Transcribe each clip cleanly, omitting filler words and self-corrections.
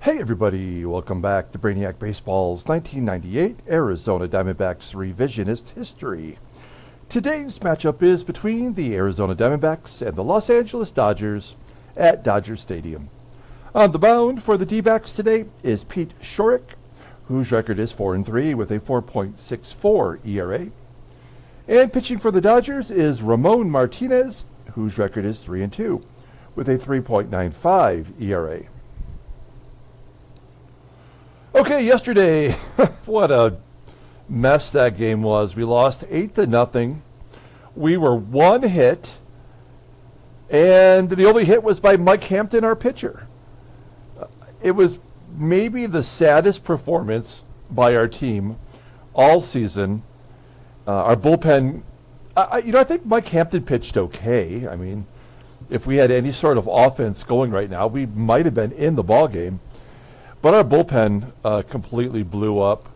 Hey everybody, welcome back to Brainiac Baseball's 1998 Arizona Diamondbacks Revisionist History. Today's matchup is between the Arizona Diamondbacks and the Los Angeles Dodgers at Dodger Stadium. On the mound for the D-backs today is Pete Schourek, whose record is 4-3 with a 4.64 ERA. And pitching for the Dodgers is Ramon Martinez, whose record is 3-2 with a 3.95 ERA. Okay, yesterday, what a mess that game was. We lost 8-0. We were one hit, and the only hit was by Mike Hampton, our pitcher. It was maybe the saddest performance by our team all season. Our bullpen, I think Mike Hampton pitched okay. I mean, if we had any sort of offense going right now, we might have been in the ballgame. But our bullpen completely blew up.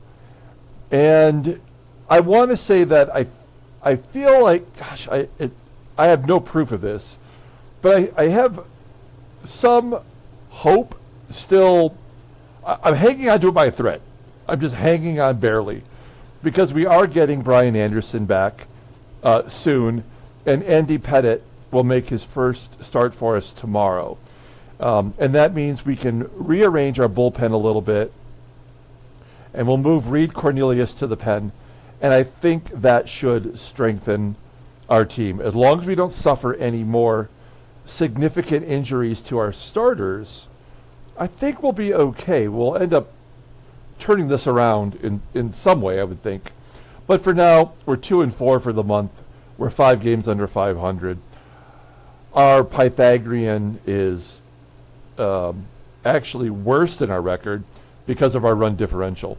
And I want to say that I feel like, gosh, I have no proof of this, but I have some hope still. I'm hanging on to it by a thread. I'm just hanging on barely because we are getting Brian Anderson back soon, and Andy Pettit will make his first start for us tomorrow. And that means we can rearrange our bullpen a little bit, and we'll move Reed Cornelius to the pen, and I think that should strengthen our team. As long as we don't suffer any more significant injuries to our starters, I think we'll be okay. We'll end up turning this around in some way, I would think. But for now, we're 2-4 for the month. We're 5 games under 500. Our Pythagorean is actually worse than our record because of our run differential.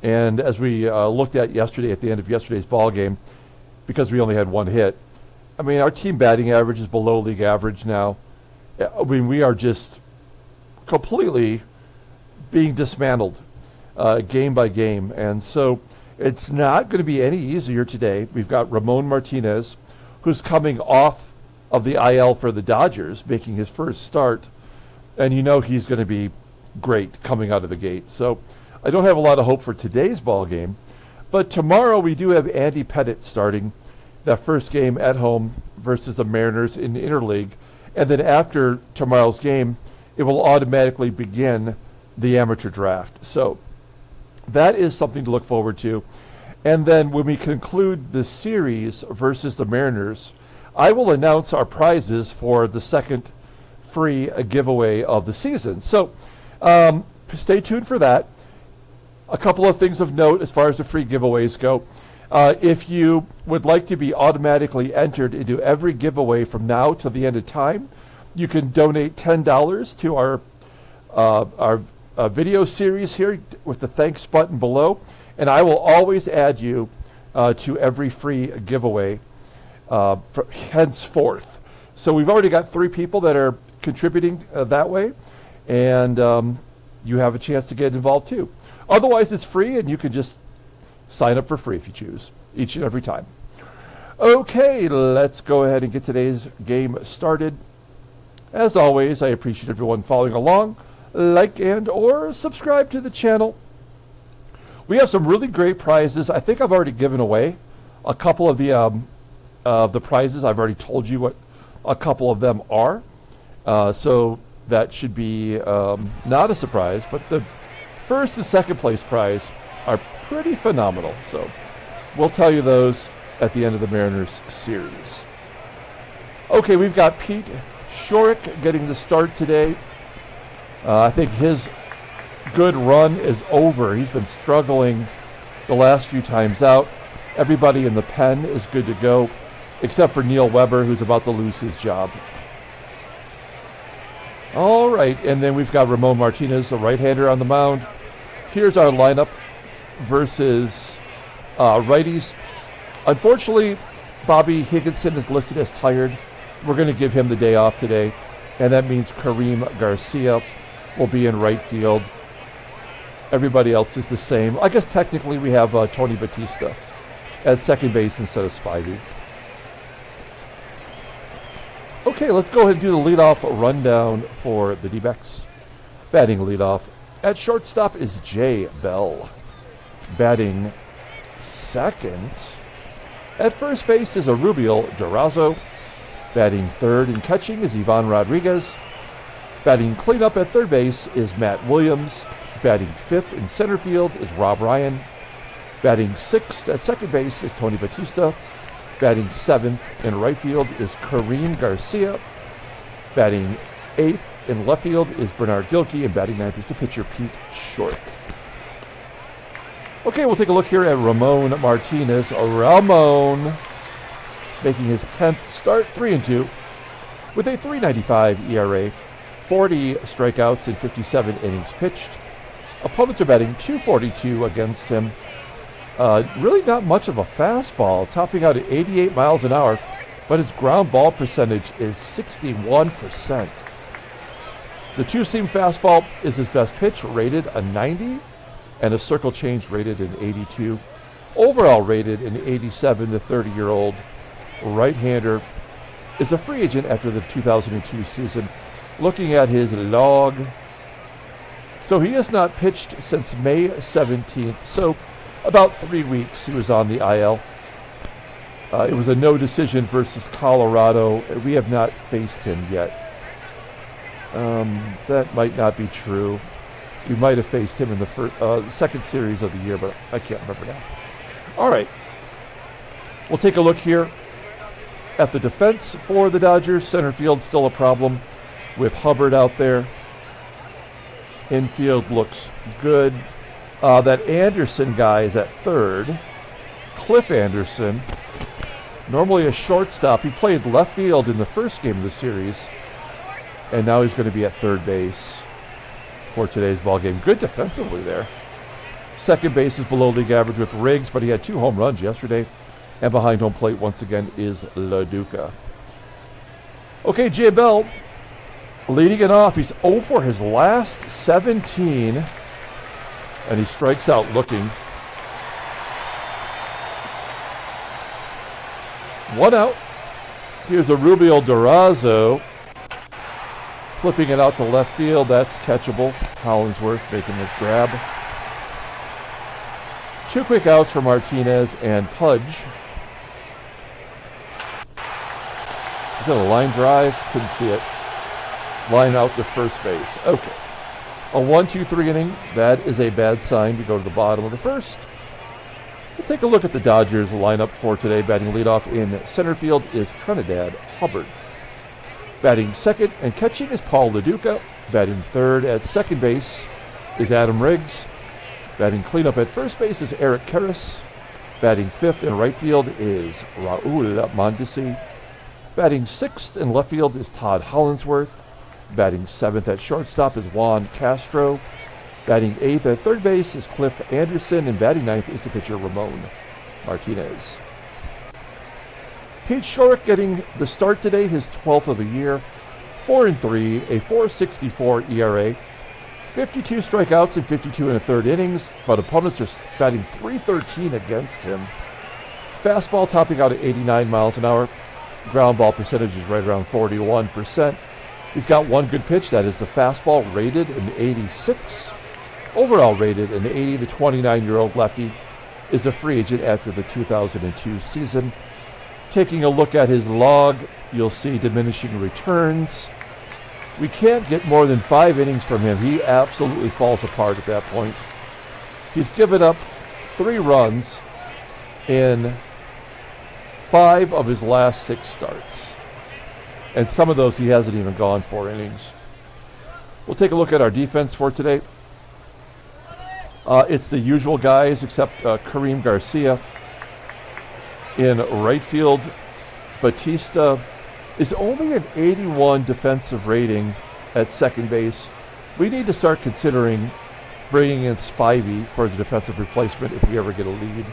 And as we looked at yesterday, at the end of yesterday's ball game, because we only had one hit, I mean, our team batting average is below league average now. I mean, we are just completely being dismantled game by game. And so it's not going to be any easier today. We've got Ramon Martinez, who's coming off of the IL for the Dodgers, making his first start. And you know he's going to be great coming out of the gate. So I don't have a lot of hope for today's ball game. But tomorrow we do have Andy Pettit starting that first game at home versus the Mariners in the Interleague. And then after tomorrow's game, it will automatically begin the amateur draft. So that is something to look forward to. And then when we conclude the series versus the Mariners, I will announce our prizes for the second free giveaway of the season. So stay tuned for that. A couple of things of note as far as the free giveaways go. If you would like to be automatically entered into every giveaway from now till the end of time, you can donate $10 to our video series here with the thanks button below, and I will always add you to every free giveaway henceforth. So we've already got 3 people that are contributing that way, and you have a chance to get involved too. Otherwise, it's free, and you can just sign up for free if you choose, each and every time. Okay, let's go ahead and get today's game started. As always, I appreciate everyone following along. Like and or subscribe to the channel. We have some really great prizes. I think I've already given away a couple of the prizes. I've already told you what a couple of them are. So that should be not a surprise, but the first and second place prize are pretty phenomenal. So we'll tell you those at the end of the Mariners series. Okay, we've got Pete Schourek getting the start today. I think his good run is over. He's been struggling the last few times out. Everybody in the pen is good to go, except for Neil Weber, who's about to lose his job. All right, and then we've got Ramon Martinez, a right-hander on the mound. Here's our lineup versus righties. Unfortunately, Bobby Higginson is listed as tired. We're going to give him the day off today, and that means Karim GARCIA will be in right field. Everybody else is the same. I guess technically we have Tony Batista at second base instead of Spivey. Okay, let's go ahead and do the leadoff rundown for the D-backs. Batting leadoff at shortstop is Jay Bell. Batting second at first base is Erubiel DURAZO. Batting third and catching is Ivan Rodriguez. Batting cleanup at third base is Matt Williams. Batting fifth in center field is Rob Ryan. Batting sixth at second base is Tony Batista. Batting seventh in right field is Karim GARCIA. Batting eighth in left field is Bernard Gilkey. And batting ninth is the pitcher Pete Schourek. Okay, we'll take a look here at Ramon Martinez. Ramon making his 10th start, 3-2, with a 3.95 ERA, 40 strikeouts in 57 innings pitched. Opponents are batting .242 against him. Really not much of a fastball, topping out at 88 miles an hour, but his ground ball percentage is 61%. The two-seam fastball is his best pitch, rated a 90, and a circle change rated an 82. Overall rated an 87. The 30-year-old right-hander is a free agent after the 2002 season. Looking at his log, so he has not pitched since May 17th, so about 3 weeks he was on the IL. It was a no decision versus Colorado. We have not faced him yet. That might not be true. We might have faced him in the second series of the year, but I can't remember now. All right. We'll take a look here at the defense for the Dodgers. Center field still a problem with Hubbard out there. Infield looks good. That Anderson guy is at third. Cliff Anderson, normally a shortstop. He played left field in the first game of the series, and now he's going to be at third base for today's ball game. Good defensively there. Second base is below league average with Riggs, but he had 2 home runs yesterday. And behind home plate once again is DUCA. Okay, Jay Bell leading it off. He's 0 for his last 17, and he strikes out looking. 1 out. Here's Erubiel DURAZO flipping it out to left field. That's catchable. Hollandsworth making the grab. 2 quick outs for Martinez and Pudge. Is that a line drive? Couldn't see it. Line out to first base. Okay. A 1-2-3 inning. That is a bad sign. We go to the bottom of the first. We'll take a look at the Dodgers lineup for today. Batting leadoff in center field is Trenidad Hubbard. Batting second and catching is Paul DuCA. Batting third at second base is Adam Riggs. Batting cleanup at first base is Eric Karras. Batting fifth in right field is Raul MONDESI. Batting sixth in left field is Todd Hollandsworth. Batting seventh at shortstop is Juan CASTRO. Batting eighth at third base is Cliff Anderson. And batting ninth is the pitcher Ramon Martinez. Pete Schourek getting the start today, his 12th of the year. 4-3, a 4.64 ERA. 52 strikeouts in 52 and a third innings, but opponents are batting .313 against him. Fastball topping out at 89 miles an hour. Ground ball percentage is right around 41%. He's got 1 good pitch, that is the fastball, rated an 86. Overall rated an 80. The 29-year-old lefty is a free agent after the 2002 season. Taking a look at his log, you'll see diminishing returns. We can't get more than 5 innings from him. He absolutely falls apart at that point. He's given up 3 runs in 5 of his last 6 starts. And some of those he hasn't even gone 4 innings. We'll take a look at our defense for today. It's the usual guys except Karim GARCIA. In right field, Batista is only an 81 defensive rating at second base. We need to start considering bringing in Spivey for the defensive replacement if we ever get a lead.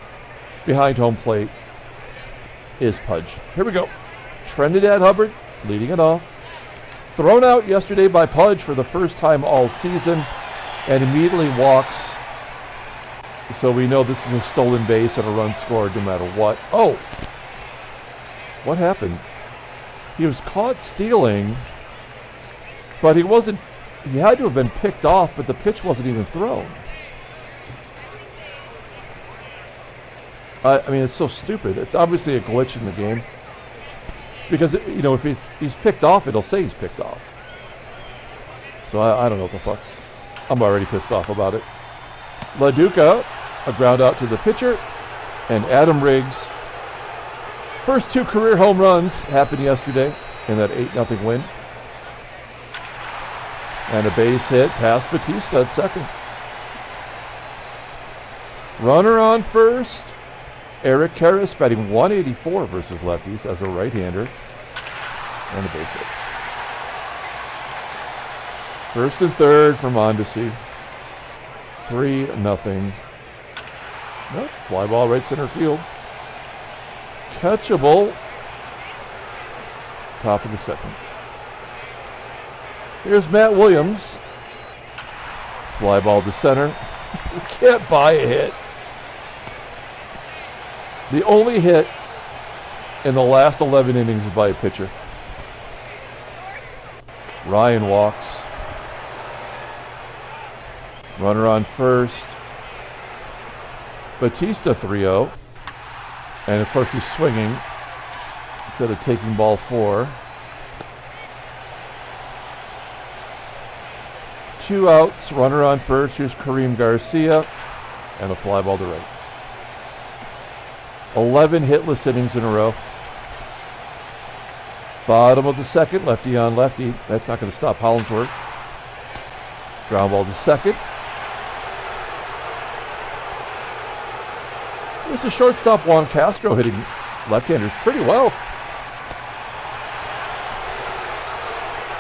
Behind home plate is Pudge. Here we go. Trenidad Hubbard leading it off. Thrown out yesterday by Pudge for the first time all season and immediately walks. So we know this is a stolen base and a run scored no matter what. Oh! What happened? He was caught stealing, but he wasn't he had to have been picked off, but the pitch wasn't even thrown. I mean, it's so stupid. It's obviously a glitch in the game. Because, you know, if he's picked off, it'll say he's picked off. So I don't know what the fuck. I'm already pissed off about it. DUCA, a ground out to the pitcher. And Adam Riggs. First 2 career home runs happened yesterday in that 8-0 win. And a base hit past Batista at second. Runner on first. Eric Karras batting 184 versus lefties as a right-hander. And a base hit. First and third for MONDESI. 3-0. Nope, fly ball right center field. Catchable. Top of the second. Here's Matt Williams. Fly ball to center. You can't buy a hit. The only hit in the last 11 innings is by a pitcher. Ryan walks. Runner on first. Batista 3-0. And of course he's swinging instead of taking ball 4. 2 outs, runner on first. Here's Karim GARCIA. And a fly ball to right. 11 hitless innings in a row. Bottom of the second, lefty on lefty. That's not going to stop Hollandsworth. Ground ball to second. There's the shortstop Juan Castro hitting left-handers pretty well.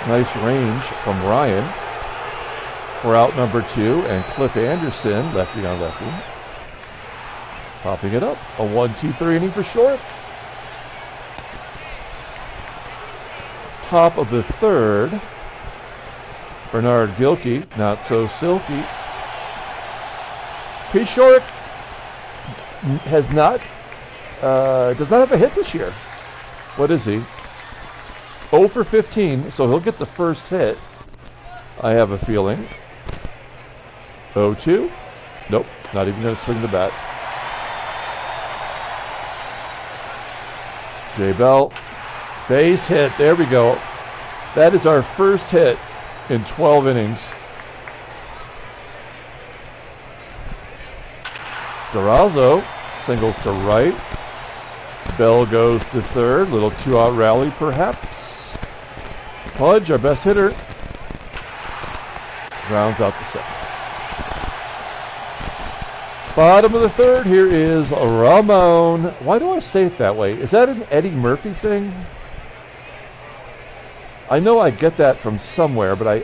Nice range from Ryan for out number 2, and Cliff Anderson, lefty on lefty. Popping it up. A 1-2-3 inning for Schourek. Top of the third. Bernard Gilkey, not so silky. Pete Schourek does not have a hit this year. What is he? 0 for 15, so he'll get the first hit. I have a feeling. 0-2. Nope, not even going to swing the bat. J. Bell, base hit. There we go. That is our first hit in 12 innings. DURAZO singles to right. Bell goes to third. Little 2-out rally, perhaps. Pudge, our best hitter, rounds out to second. Bottom of the third, here is Ramon. Why do I say it that way? Is that an Eddie Murphy thing? I know I get that from somewhere, but I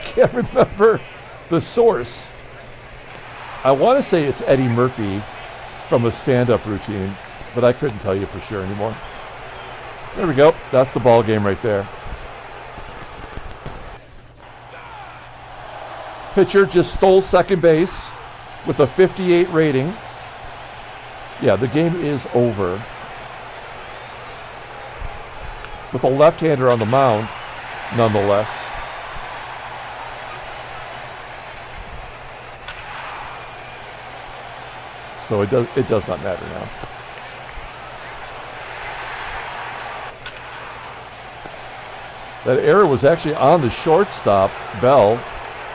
can't remember the source. I want to say it's Eddie Murphy from a stand-up routine, but I couldn't tell you for sure anymore. There we go. That's the ball game right there. Pitcher just stole second base with a 58 rating. Yeah, the game is over. With a left-hander on the mound, nonetheless. So it does not matter now. That error was actually on the shortstop, Bell.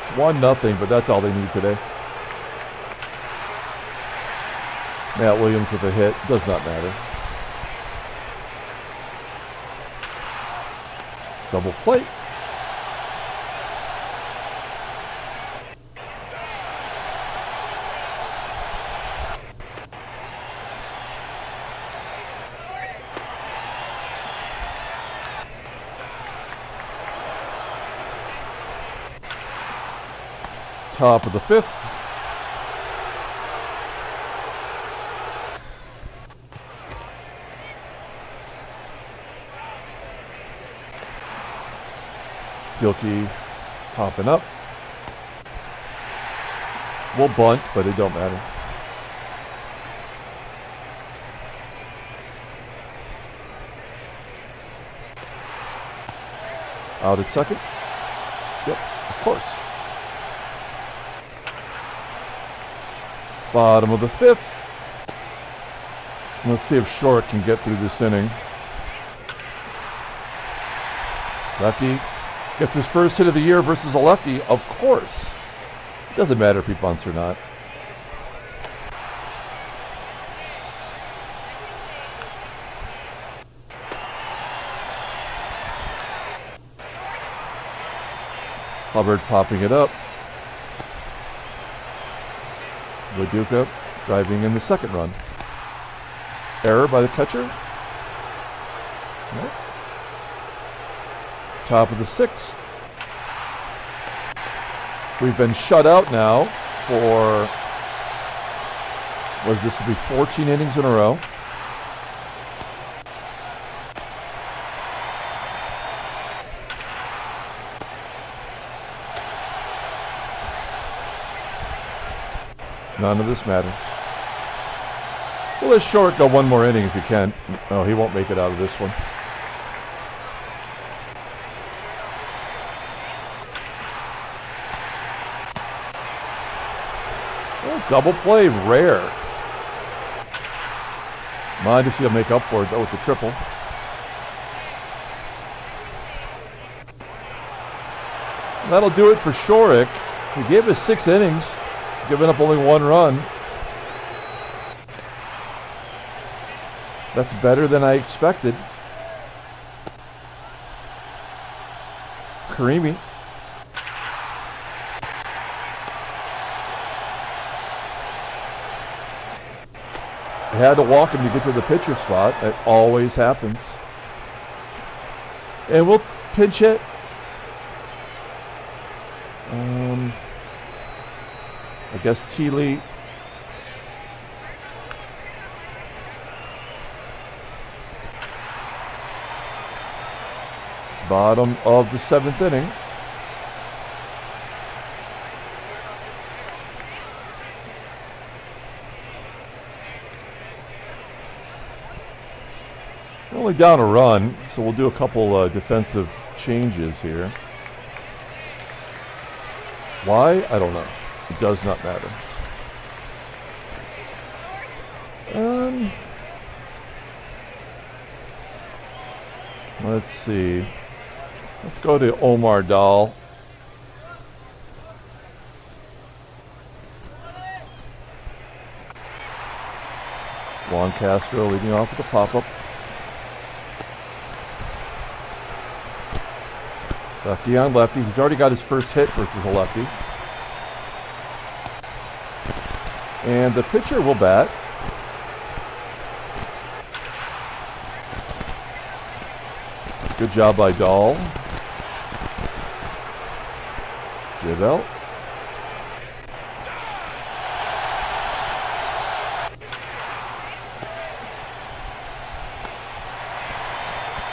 It's 1-0, but that's all they need today. Matt Williams with a hit. Does not matter. Double plate. Top of the fifth. Gilkey popping up. We'll bunt, but it don't matter. Out at second. Yep. Of course. Bottom of the 5th. Let's see if Schourek can get through this inning. Lefty gets his first hit of the year versus a lefty, of course. It doesn't matter if he bunts or not. Hubbard popping it up. The DUCA driving in the second run. Error by the catcher. Nope. Top of the 6th. We've been shut out now for, this will be 14 innings in a row. None of this matters. Well, let Schourek go one more inning if you can. No, he won't make it out of this one. Oh, double play, rare. Mondesi will make up for it, though, with the triple. That'll do it for Schourek. He gave us 6 innings, giving up only 1 run. That's better than I expected. Karim. I had to walk him to get to the pitcher spot. It always happens. And we'll pinch it. I guess Teely. Bottom of the 7th inning. We're only down a run, so we'll do a couple defensive changes here. Why? I don't know. It does not matter. Let's see. Let's go to Omar Dahl. Juan Castro leading off with a pop-up. Lefty on lefty. He's already got his first hit versus a lefty. And the pitcher will bat. Good job by Dahl. Erubiel.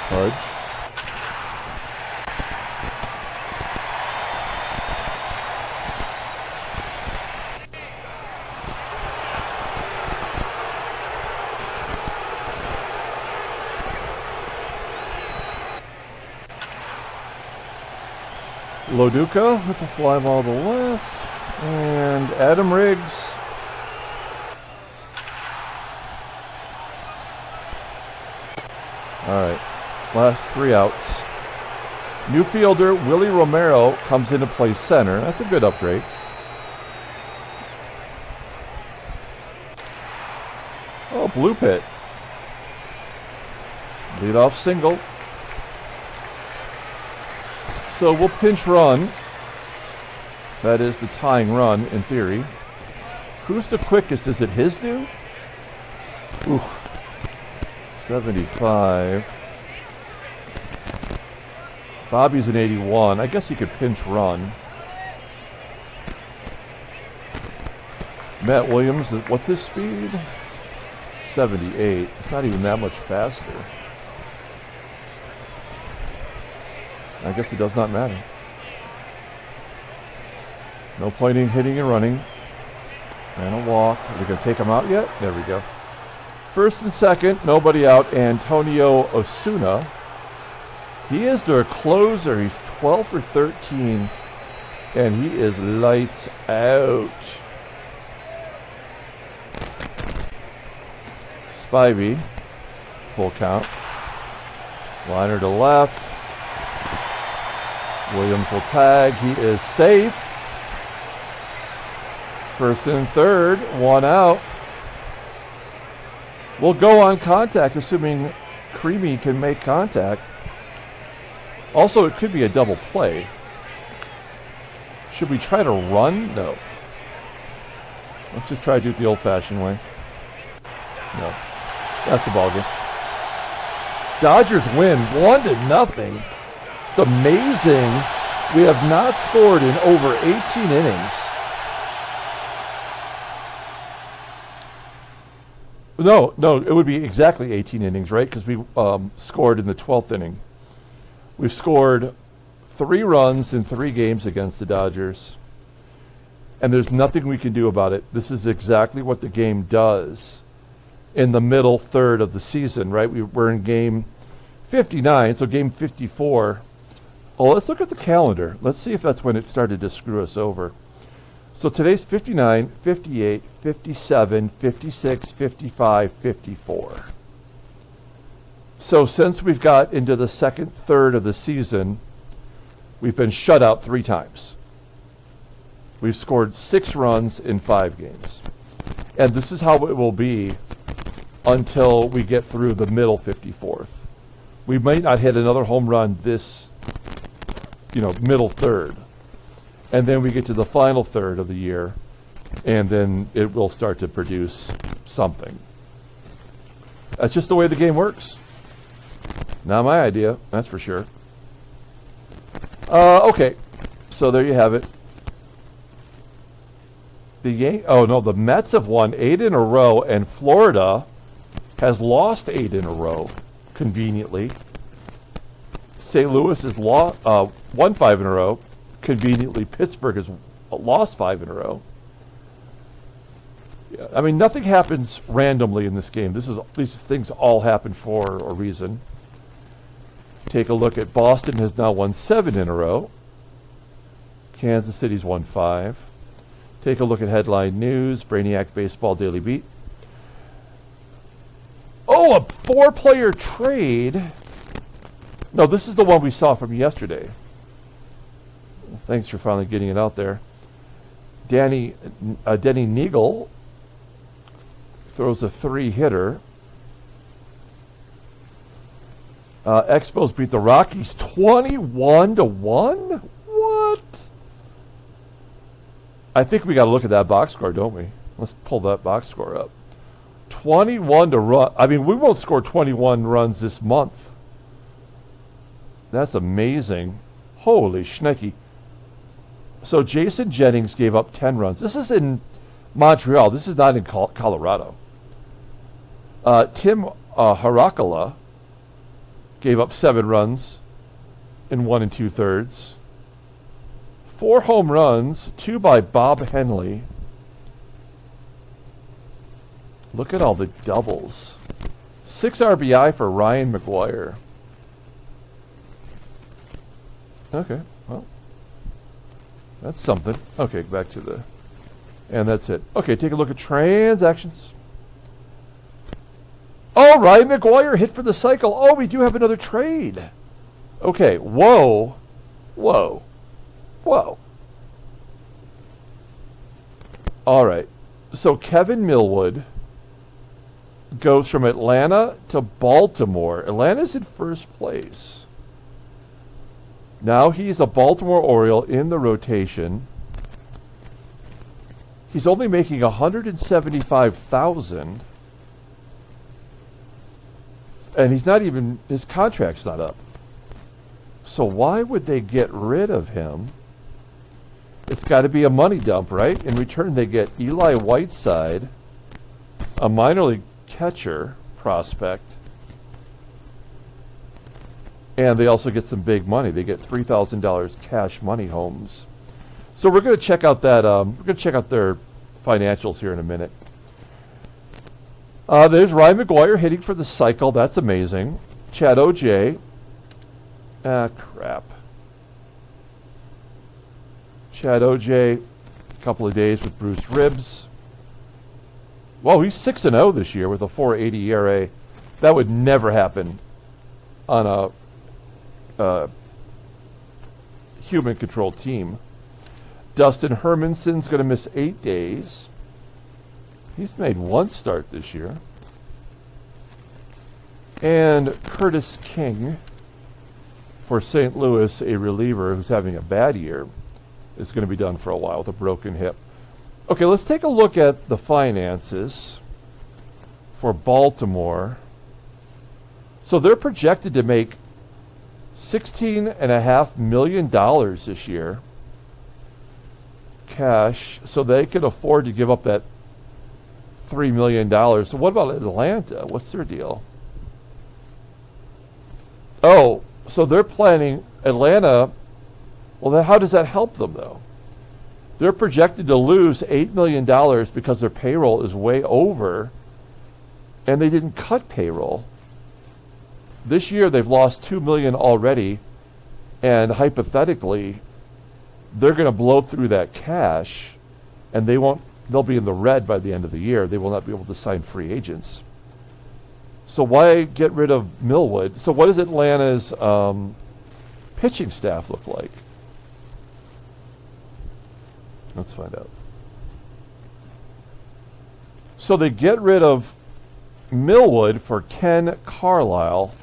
Pudge. DUCA with a fly ball to left. And Adam Riggs. All right. Last 3 outs. New fielder Willie Romero comes in to play center. That's a good upgrade. Oh, blue pit. Leadoff single. So we'll pinch run. That is the tying run, in theory. Who's the quickest? Is it his due? Ooh. 75. Bobby's an 81. I guess he could pinch run. Matt Williams, what's his speed? 78. It's not even that much faster. I guess it does not matter. No point in hitting and running. And a walk. Are they going to take him out yet? There we go. First and second, nobody out. Antonio Osuna. He is their closer. He's 12 for 13 And he is lights out. Spivey, full count. Liner to left. Williams will tag. He is safe. First and third, one out. We'll go on contact, assuming Creamy can make contact. Also, it could be a double play. Should we try to run? No. Let's just try to do it the old-fashioned way. No. That's the ballgame. Dodgers win 1-0. It's amazing. We have not scored in over 18 innings. No, it would be exactly 18 innings, right? Because we scored in the 12th inning. We've scored 3 runs in 3 games against the Dodgers. And there's nothing we can do about it. This is exactly what the game does in the middle third of the season, right? We're in game 59, so game 54. Oh, let's look at the calendar. Let's see if that's when it started to screw us over. So today's 59, 58, 57, 56, 55, 54. So since we've got into the second third of the season, we've been shut out 3 times. We've scored 6 runs in 5 games. And this is how it will be until we get through the middle 54th. We might not hit another home run this, middle third. And then we get to the final third of the year, and then it will start to produce something. That's just the way the game works. Not my idea, that's for sure. Okay, so there you have it. The Mets have won 8 in a row, and Florida has lost 8 in a row, conveniently. St. Louis has won 5 in a row. Conveniently, Pittsburgh has lost 5 in a row. Yeah, I mean, nothing happens randomly in this game. These things all happen for a reason. Take a look at Boston has now won 7 in a row. Kansas City's won 5. Take a look at headline news, Brainiac Baseball Daily Beat. Oh, a 4-player trade. No, this is the one we saw from yesterday. Well, thanks for finally getting it out there. Denny Neagle throws a 3-hitter. Expos beat the Rockies 21-1? What? I think we got to look at that box score, don't we? Let's pull that box score up. 21 to run. I mean, we won't score 21 runs this month. That's amazing. Holy schnecky. So Jason Jennings gave up 10 runs. This is in Montreal. This is not in Colorado. Tim Harakala gave up 7 runs in 1 2/3. 4 home runs, 2 by Bob Henley. Look at all the doubles. 6 RBI for Ryan McGuire. Okay, well, that's something. Okay, back to the... And that's it. Okay, take a look at transactions. Oh, Ryan McGuire hit for the cycle. Oh, we do have another trade. Okay, whoa. Whoa. Whoa. All right. So Kevin Millwood goes from Atlanta to Baltimore. Atlanta's in first place. Now he's a Baltimore Oriole in the rotation. He's only making $175,000. And he's not even, his contract's not up. So why would they get rid of him? It's got to be a money dump, right? In return, they get Eli Whiteside, a minor league catcher prospect, and they also get some big money. They get $3,000 cash money homes. So we're going to check out that. We're going to check out their financials here in a minute. There's Ryan McGuire hitting for the cycle. That's amazing. Chad O'Jay. Crap. Chad OJ, a couple of days with bruised ribs. Whoa, he's 6-0 this year with a 4.80 ERA. That would never happen on a human-controlled team. Dustin Hermanson's going to miss 8 days. He's made 1 start this year. And Curtis King for St. Louis, a reliever who's having a bad year, is going to be done for a while with a broken hip. Okay, let's take a look at the finances for Baltimore. So they're projected to make $16.5 million this year, cash, so they can afford to give up that $3 million. So what about Atlanta? What's their deal? Oh, so they're planning Atlanta. Well, then how does that help them, though? They're projected to lose $8 million because their payroll is way over, and they didn't cut payroll. This year, they've lost $2 million already, and hypothetically, they're going to blow through that cash, and they'll be in the red by the end of the year. They will not be able to sign free agents. So why get rid of Millwood? So what does Atlanta's pitching staff look like? Let's find out. So they get rid of Millwood for Ken Carlisle.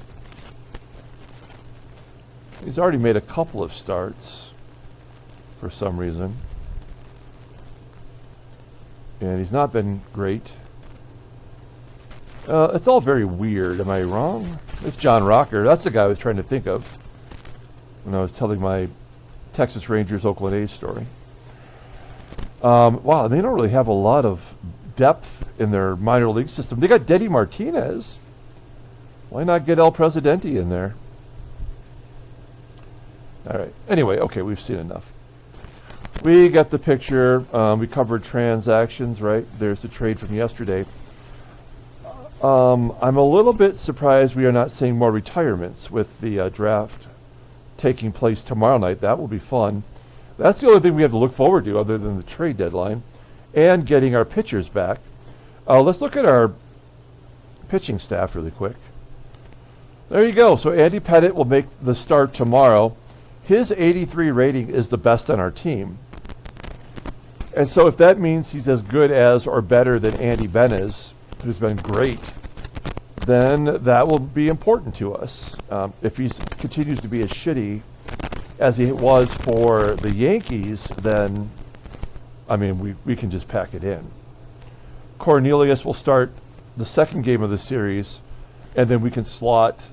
He's already made a couple of starts for some reason. And he's not been great. It's all very weird. Am I wrong? It's John Rocker. That's the guy I was trying to think of when I was telling my Texas Rangers Oakland A's story. Wow, they don't really have a lot of depth in their minor league system. They got Denny Martinez. Why not get El Presidente in there? All right. Anyway, okay, we've seen enough. We got the picture. We covered transactions, right? There's the trade from yesterday. I'm a little bit surprised we are not seeing more retirements with the draft taking place tomorrow night. That will be fun. That's the only thing we have to look forward to other than the trade deadline and getting our pitchers back. Let's look at our pitching staff really quick. There you go. So Andy Pettit will make the start tomorrow. His 83 rating is the best on our team. And so if that means he's as good as or better than Andy Benez, who's been great, then that will be important to us. If he continues to be as shitty as he was for the Yankees, then, I mean, we can just pack it in. Cornelius will start the second game of the series, and then we can slot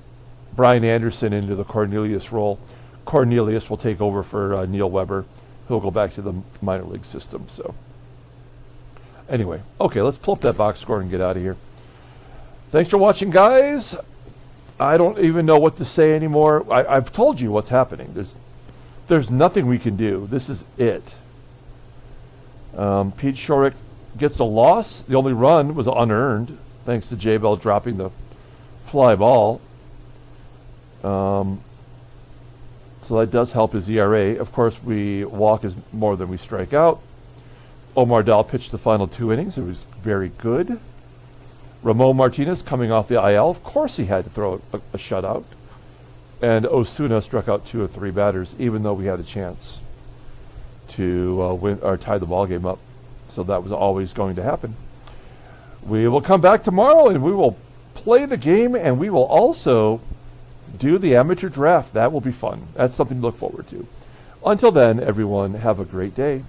Brian Anderson into the Cornelius role. Cornelius will take over for Neil Weber. He'll go back to the minor league system. So anyway, okay, let's pull up that box score and get out of here. Thanks for watching, guys. I don't even know what to say anymore. I've told you what's happening. There's nothing we can do. This is it. Pete Schourek gets a loss. The only run was unearned, thanks to J-Bell dropping the fly ball. So that does help his ERA. Of course, we walk is more than we strike out. Omar Dahl pitched the final 2 innings. It was very good. Ramon Martinez coming off the IL. Of course he had to throw a shutout. And Osuna struck out 2 of 3 batters, even though we had a chance to win or tie the ball game up. So that was always going to happen. We will come back tomorrow and we will play the game, and we will also do the amateur draft. That will be fun. That's something to look forward to. Until then, everyone, have a great day.